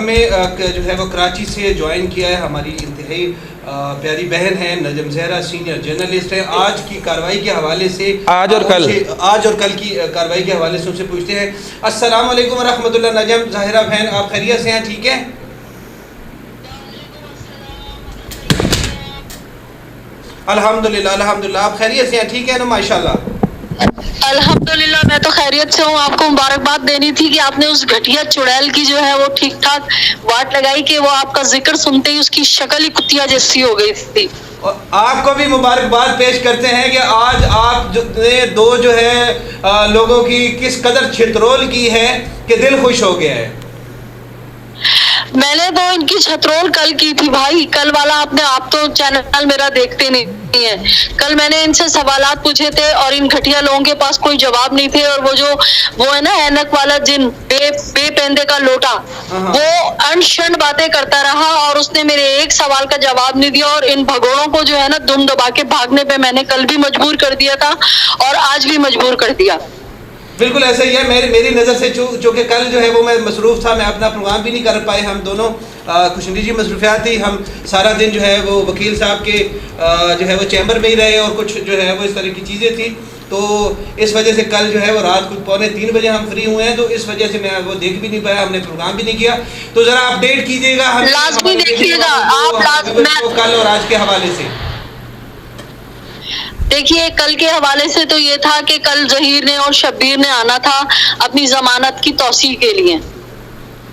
ہمیں جو ہے وہ کراچی سے جوائن کیا ہے ہماری انتہائی پیاری بہن ہے نجم زہرا، سینئر جرنلسٹ ہے. آج کی کارروائی کے حوالے سے آج اور کل کی کارروائی کے حوالے سے ان سے پوچھتے ہیں. السلام علیکم ورحمۃ اللہ. نجم زہرا بہن، آپ خیریت سے ہیں؟ ٹھیک ہے. الحمدللہ الحمدللہ. آپ خیریت سے ہیں؟ ٹھیک ہے نا؟ ماشاءاللہ الحمدللہ میں تو خیریت سے ہوں. آپ کو مبارکباد دینی تھی کہ آپ نے اس گھٹیا چڑیل کی جو ہے وہ ٹھیک ٹھاک واٹ لگائی کہ وہ آپ کا ذکر سنتے ہی اس کی شکل ہی کتیا جیسی ہو گئی تھی. اور آپ کو بھی مبارکباد پیش کرتے ہیں کہ آج آپ نے دو جو ہے لوگوں کی کس قدر چھترول کی ہے کہ دل خوش ہو گیا ہے. میں نے تو ان کی چھترول کل کی تھی بھائی. کل والا آپ تو چینل میرا دیکھتے نہیں ہے. کل میں نے ان سے سوالات پوچھے تھے اور ان گھٹیا لوگوں کے پاس کوئی جواب نہیں تھے. اور وہ ہے نا اینک والا جن بے پیندے کا لوٹا، وہ انشن باتیں کرتا رہا اور اس نے میرے ایک سوال کا جواب نہیں دیا. اور ان بھگوڑوں کو جو ہے نا دم دبا کے بھاگنے پہ میں نے کل بھی مجبور کر دیا تھا اور آج بھی مجبور کر دیا. بالکل ایسا ہی ہے. میری نظر سے چونکہ کل جو ہے وہ میں مصروف تھا، میں اپنا پروگرام بھی نہیں کر پائے. ہم دونوں کچھ نجی مصروفیات تھی. ہم سارا دن جو ہے وہ وکیل صاحب کے جو ہے وہ چیمبر میں ہی رہے اور کچھ جو ہے وہ اس طرح کی چیزیں تھیں. تو اس وجہ سے کل جو ہے وہ رات کو 2:45 بجے ہم فری ہوئے ہیں. تو اس وجہ سے میں وہ دیکھ بھی نہیں پایا، ہم نے پروگرام بھی نہیں کیا. تو ذرا اپڈیٹ کیجیے گا لازمی دیکھیے گا آپ کل اور آج کے حوالے سے. دیکھیے کل کے حوالے سے تو یہ تھا کہ کل ظہیر نے اور شبیر نے آنا تھا اپنی ضمانت کی توثیق کے لیے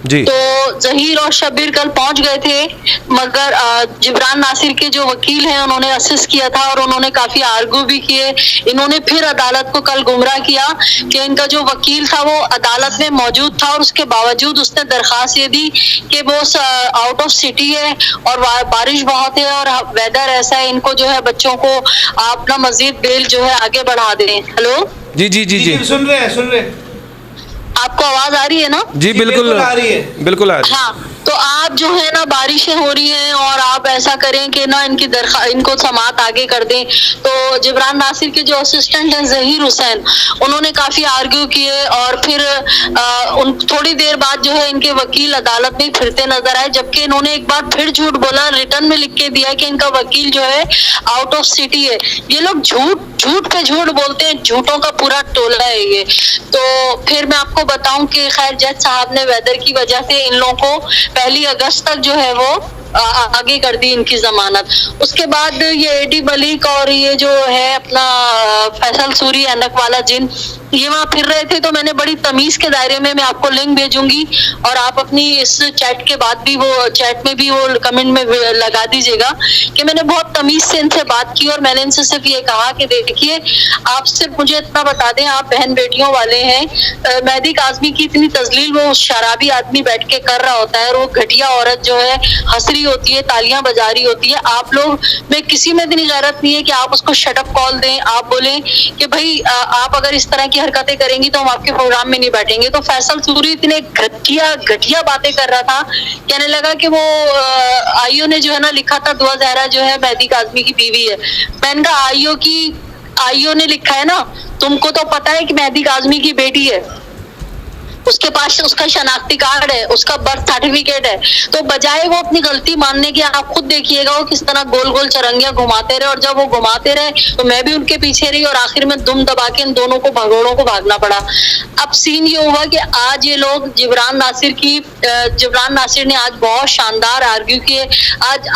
جی. تو ظہیر اور شبیر کل پہنچ گئے تھے، مگر جبران ناصر کے جو وکیل ہیں انہوں نے اسسٹ کیا تھا اور انہوں نے کافی آرگو بھی کیے. انہوں نے پھر عدالت کو کل گمراہ کیا کہ ان کا جو وکیل تھا وہ عدالت میں موجود تھا اور اس کے باوجود اس نے درخواست یہ دی کہ وہ آؤٹ آف سٹی ہے اور بارش بہت ہے اور ویدر ایسا ہے، ان کو جو ہے بچوں کو آپ نا مزید بیل جو ہے آگے بڑھا دیں. ہلو جی جی جی جی سن رہے ہیں. آپ کو آواز آ رہی ہے نا؟ جی بالکل آ رہی ہے. بالکل آ رہی ہے. ہاں تو آپ جو ہے نا بارشیں ہو رہی ہیں اور آپ ایسا کریں کہ نا ان کو سماعت آگے کر دیں. تو جبران ناصر کے جو اسسٹنٹ ہیں ظہیر حسین، انہوں نے کافی آرگیو کیے اور پھر تھوڑی دیر بعد جو ہے ان کے وکیل عدالت میں پھرتے نظر آئے، جبکہ انہوں نے ایک بار پھر جھوٹ بولا، ریٹرن میں لکھ کے دیا کہ ان کا وکیل جو ہے آؤٹ آف سٹی ہے. یہ لوگ جھوٹ پہ جھوٹ بولتے ہیں، جھوٹوں کا پورا ٹولہ ہے یہ. تو پھر میں آپ کو بتاؤں کہ خیر جج صاحب نے ویدر کی وجہ سے ان لوگوں کو 1 اگست تک جو ہے وہ آگے کر دی ان کی ضمانت. اس کے بعد یہ اے ڈی ملک اور یہ جو ہے اپنا فیصل سوری اینک والا جن، یہ وہاں پھر رہے تھے. تو میں نے بڑی تمیز کے دائرے میں آپ کو لنک بھیجوں گی اور آپ اپنی اس چیٹ کے بعد بھی وہ چیٹ میں بھی وہ کمنٹ میں لگا دیجیے گا کہ میں نے بہت تمیز سے ان سے بات کی اور میں نے ان سے صرف یہ کہا کہ دیکھیے آپ صرف مجھے اتنا بتا دیں، آپ بہن بیٹیوں والے ہیں. مہدی کاظمی کی اتنی تذلیل وہ شرابی آدمی بیٹھ کے کر رہا ہوتا ہے اور وہ گھٹیا عورت جو ہے ہنس رہی ہوتی ہے، تالیاں بجا رہی ہوتی ہے. آپ لوگ میں کسی میں اتنی غیرت نہیں ہے کہ آپ اس کو شٹ اپ کال دیں، آپ بولیں کہ بھائی آپ اگر اس طرح کی حرکتیں کریں گی تو ہم آپ کے پروگرام میں نہیں بیٹھیں گے. تو فیصل سوری اتنے گھٹیا باتیں کر رہا تھا، کہنے لگا کہ وہ آئیو نے جو ہے نا لکھا تھا دعا زہرا جو ہے مہدی کاظمی کی بیوی ہے. میں نے کہا آئیو نے لکھا ہے نا، تم کو تو پتا ہے کہ مہدی کاظمی کی بیٹی ہے، اس کے پاس اس کا شناختی کارڈ ہے، اس کا برتھ سرٹیفکیٹ ہے. تو بجائے وہ اپنی غلطی ماننے کے، آپ خود دیکھیے گا وہ کس طرح گول گول چرنگیاں گھماتے رہے. اور جب وہ گھماتے رہے تو میں بھی ان کے پیچھے رہی اور آخر میں دم دبا کے ان دونوں کو بھگوڑوں کو بھاگنا پڑا. اب سین یہ ہوا کہ آج یہ لوگ جبران ناصر نے آج بہت شاندار آرگیو کیے.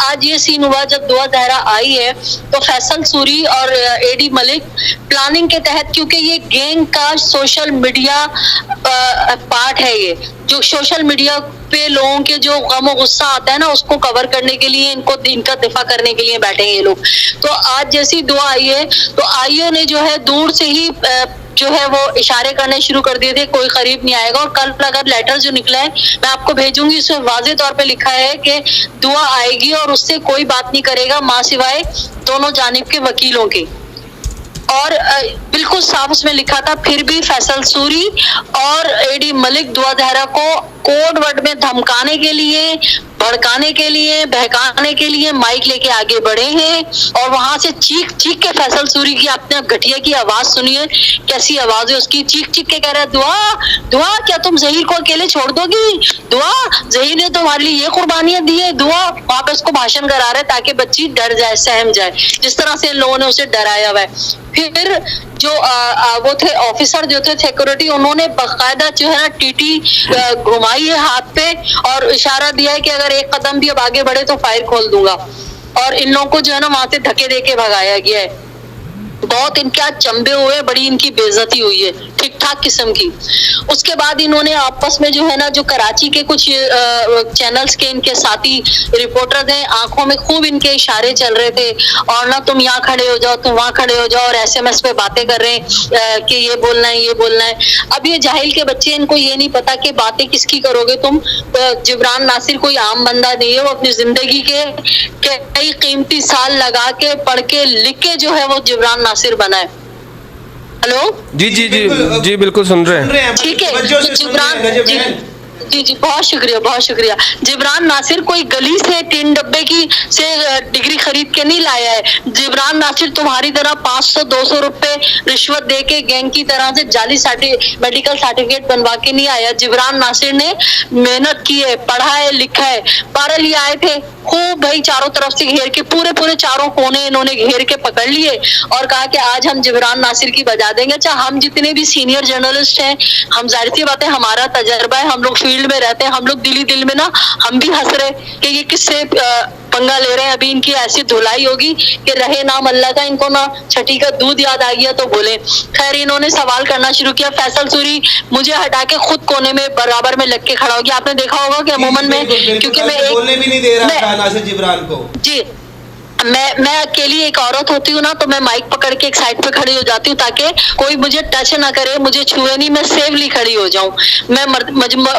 آج یہ سین ہوا جب دعا زہرا آئی ہے تو فیصل سوری اور اے ڈی ملک پلاننگ کے تحت، کیونکہ یہ گینگ کا سوشل میڈیا پارٹ ہے، یہ جو سوشل میڈیا پہ لوگوں کے جو غم و غصہ آتا ہے نا اس کو کور کرنے کے لیے ان کا دفاع کرنے کے لیے بیٹھے ہیں یہ لوگ. تو آج جیسی دعا آئی ہے تو آئیو نے جو ہے دور سے ہی جو ہے وہ اشارے کرنے شروع کر دیے تھے کوئی قریب نہیں آئے گا. اور کل اگر لیٹر جو نکلا ہے میں آپ کو بھیجوں گی، اس میں واضح طور پہ لکھا ہے کہ دعا آئے گی اور اس سے کوئی بات نہیں کرے گا ماں سوائے دونوں جانب کے وکیلوں کے. اور بالکل صاف اس میں لکھا تھا. پھر بھی فیصل سوری اور اے ڈی ملک دعا زہرا کو کوڈ ورڈ میں دھمکانے کے لیے، بھڑکانے کے لیے بہکانے کے لیے مائک لے کے آگے بڑھے ہیں, اور وہاں سے چیخ چیخ کے فیصل سوری کی اپنے گٹھیا کی آواز سنیے, کیسی آواز ہے اس کی, چیخ چیخ کے کہہ رہا ہے دعا دعا, کیا تم ظہیر کو اکیلے چھوڑ دو گی, دعا ظہیر نے تمہارے لیے یہ قربانیاں دی ہے, دعا. وہاں پہ اس کو بھاشن کرا رہا ہے تاکہ بچی ڈر جائے, سہم جائے, جس طرح سے ان لوگوں نے اسے ڈرایا ہوا ہے. پھر جو وہ تھے آفیسر جو تھے سیکورٹی, انہوں نے باقاعدہ جو ہے نا ٹی ٹی گھمائی ہے ہاتھ پہ اور اشارہ دیا ہے کہ اگر ایک قدم بھی اب آگے بڑھے تو فائر کھول دوں گا, اور ان لوگوں کو جو ہے نا وہاں سے دھکے دے کے بھگایا گیا ہے. بہت ان کے ہاتھ چمبے ہوئے, بڑی ان کی بےعزتی ہوئی ہے ٹھیک ٹھاک قسم کی. اس کے بعد انہوں نے آپس میں جو ہے نا جو کراچی کے کچھ چینلز کے ان کے ساتھی رپورٹر ہیں, آنکھوں میں خوب ان کے اشارے چل رہے تھے, اور نہ تم یہاں کھڑے ہو جاؤ, تم وہاں کھڑے ہو جاؤ, اور ایس ایم ایس پہ باتیں کر رہے ہیں کہ یہ بولنا ہے یہ بولنا ہے. اب یہ جاہل کے بچے, ان کو یہ نہیں پتا کہ باتیں کس کی کرو گے تم. جبران ناصر کوئی عام بندہ نہیں ہے, وہ اپنی زندگی کے کئی قیمتی سال لگا کے پڑھ کے لکھ کے جو ہے وہ جبران ناصر بنا ہے. ہلو جی جی جی جی بالکل سن رہے ہیں. ٹھیک ہے, جبران جی جی بہت شکریہ بہت شکریہ. جبران ناصر کوئی گلی سے 3 ڈبے کی سے ڈگری خرید کے نہیں لایا ہے. جبران ناصر تمہاری طرح 500-200 روپے رشوت دے کے گینگ کی طرح سے جعلی میڈیکل سرٹیفکیٹ بنوا کے نہیں آیا. جبران ناصر نے محنت کی ہے, پڑھا ہے, لکھا ہے. بہرحال یہ آئے تھے خوب بھائی چاروں طرف سے گھیر کے, پورے چاروں کونے انہوں نے گھیر کے پکڑ لیے اور کہا کہ آج ہم جبران ناصر کی بجا دیں گے. اچھا, ہم جتنے بھی سینئر جرنلسٹ ہیں, ہم ظاہر سی بات ہے ہمارا تجربہ ہے, ہم لوگ فیلڈ میں رہتے ہیں, ہم لوگ دل میں نا ہم بھی ہنس رہے کہ یہ کس سے پنگا لے رہے ہیں. ابھی ان کی ایسی دھلائی ہوگی کہ رہے نام اللہ کا, ان کو نا چھٹی کا دودھ یاد آ گیا تو بولے. خیر انہوں نے سوال کرنا شروع کیا. فیصل سوری مجھے ہٹا کے خود کونے میں برابر میں لگ کے کھڑا ہو گیا. آپ نے دیکھا ہوگا کہ عموماً میں, کیونکہ میں بولنے بھی نہیں دے رہا تھا ناصر جبران کو. جی میں اکیلی ایک عورت ہوتی ہوں نا, تو میں مائک پکڑ کے ایک سائڈ پہ کھڑی ہو جاتی ہوں تاکہ کوئی مجھے ٹچ نہ کرے, مجھے چھوئے نہیں, میں سیفلی کھڑی ہو جاؤں. میں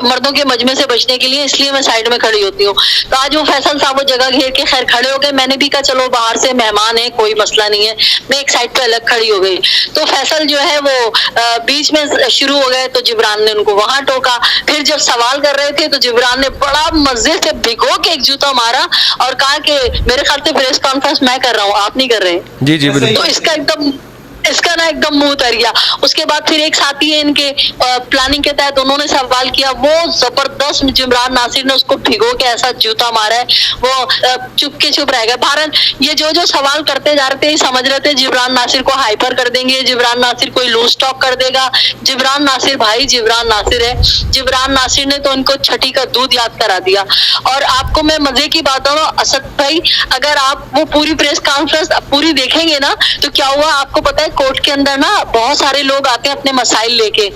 مردوں کے مجمع سے بچنے کے لیے اس لیے میں سائڈ میں کھڑی ہوتی ہوں. تو آج وہ فیصل صاحب وہ جگہ گھیر کے خیر کھڑے ہو گئے. میں نے بھی کہا چلو باہر سے مہمان ہے, کوئی مسئلہ نہیں ہے, میں ایک سائڈ پہ الگ کھڑی ہو گئی. تو فیصل جو ہے وہ بیچ میں شروع ہو گئے, تو جبران نے ان کو وہاں ٹوکا. پھر جب سوال کر رہے تھے تو جبران نے بڑا مزے سے بھگو کے ایک جوتا مارا اور کہا کہ میرے خیال سے پریس کانفرنس میں کر رہا ہوں, آپ نہیں کر رہے. جی جی بالکل. تو اس کا نا ایک دم منہ اتر گیا. اس کے بعد پھر ایک ساتھی ہے ان کے پلاننگ کے تحت, انہوں نے سوال کیا, وہ زبردست جبران ناصر نے اس کو بھگو کے ایسا جوتا مارا ہے, وہ چپ کے چپ رہ گئے. بہرحال یہ جو سوال کرتے جا رہے تھے سمجھ رہے تھے جبران ناصر کو ہائپر کر دیں گے, جبران ناصر کوئی لوز ٹاک کر دے گا. جبران ناصر بھائی جبران ناصر ہے. جبران ناصر نے تو ان کو چھٹی کا دودھ یاد کرا دیا. اور آپ کو میں مزے کی بات بتاؤں اسد بھائی, اگر آپ وہ پوری پریس کانفرنس پوری دیکھیں گے نا تو کیا ہوا آپ کو پتا ہے, کورٹ کے اندر نا بہت سارے لوگ آتے ہیں اپنے مسائل لے کے,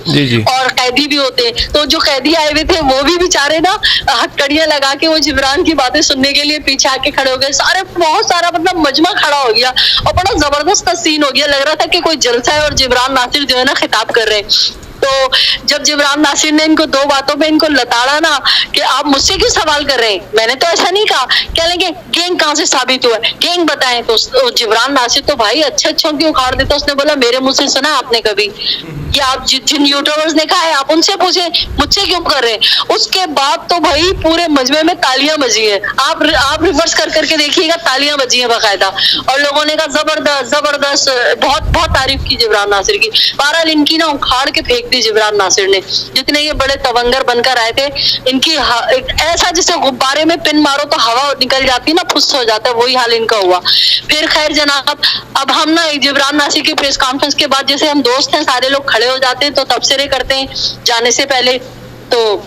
اور قیدی بھی ہوتے ہیں. تو جو قیدی آئے ہوئے تھے وہ بھی بیچارے نا ہتکڑیاں لگا کے وہ جبران کی باتیں سننے کے لیے پیچھے آ کے کھڑے ہو گئے. سارے بہت سارا مطلب مجمع کھڑا ہو گیا اور بڑا زبردست کا سین ہو گیا. لگ رہا تھا کہ کوئی جلسہ ہے اور جبران ناصر جو ہے نا خطاب کر رہے ہیں. تو جب جبران ناصر نے ان کو 2 باتوں پہ ان کو لتاڑا نا کہ آپ مجھ سے کیوں سوال کر رہے ہیں, میں نے تو ایسا نہیں کہا. کہہ لیں گے گینگ کہاں سے ثابت ہوا ہے, گینگ بتائیں. تو جبران ناصر تو بھائی اچھوں کی اکھاڑ دیتا. اس نے بولا میرے منہ سے سنا آپ نے کبھی, کہ آپ جن یوٹیوبرز نے کہا ہے آپ ان سے پوچھیں, مجھ سے کیوں کر رہے ہیں. اس کے بعد تو بھائی پورے مجمع میں تالیاں بجی ہیں. آپ ریورس کر کے دیکھیے گا, تالیاں بجی ہیں باقاعدہ, اور لوگوں نے کہا زبردست, بہت تعریف کی جبران ناصر کی. بہرحال ان کی نا اکھاڑ کے پھینک دی جبران ناصر نے. جتنے یہ بڑے تونگر بن کر آئے تھے, ان کی ایسا جیسے غبارے میں پن مارو تو ہوا نکل جاتی نا, پھس ہو جاتا ہے, وہی حال ان کا ہوا. پھر خیر جناب, اب ہم نا جبران ناصر کی پریس کانفرنس کے بعد جیسے ہم دوست ہیں سارے لوگ کھڑے ہو جاتے ہیں تو تبصرے کرتے ہیں جانے سے پہلے. تو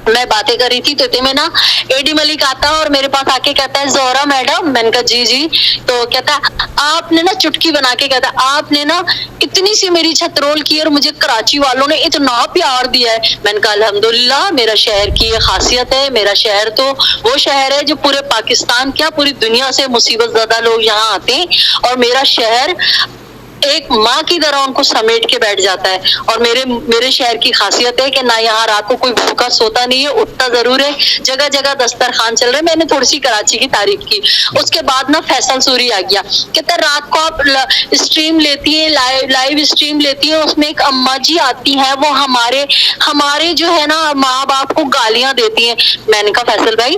میں باتیں کر رہی تھی تو اتنے میں نا اے ڈی ملک آتا ہے اور میرے پاس آ کے کہتا ہے زہرا میڈم. میں نے کہا جی. تو کہتا ہے آپ نے نا چٹکی بنا کے کہتا ہے آپ نے نا اتنی سی میری چھت رول کی اور مجھے کراچی والوں نے اتنا پیار دیا ہے. میں نے کہا الحمدللہ, میرا شہر کی یہ خاصیت ہے. میرا شہر تو وہ شہر ہے جو پورے پاکستان کیا پوری دنیا سے مصیبت زدہ لوگ یہاں آتے ہیں, اور میرا شہر ایک ماں کی طرح ان کو سمیٹ کے بیٹھ جاتا ہے. اور میرے شہر کی خاصیت ہے کہ نہ یہاں رات کو کوئی بھوکا سوتا نہیں ہے, اٹھتا ضرور ہے. جگہ جگہ دسترخوان چل رہے. میں نے تھوڑی سی کراچی کی تعریف کی. اس کے بعد نا فیصل سوری آ گیا, کہتا ہے رات کو آپ اسٹریم لیتی ہیں, لائیو اسٹریم لیتی ہیں, اس میں ایک اماں جی آتی ہیں, وہ ہمارے جو ہے نا ماں باپ کو گالیاں دیتی ہیں. میں نے کہا فیصل بھائی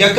1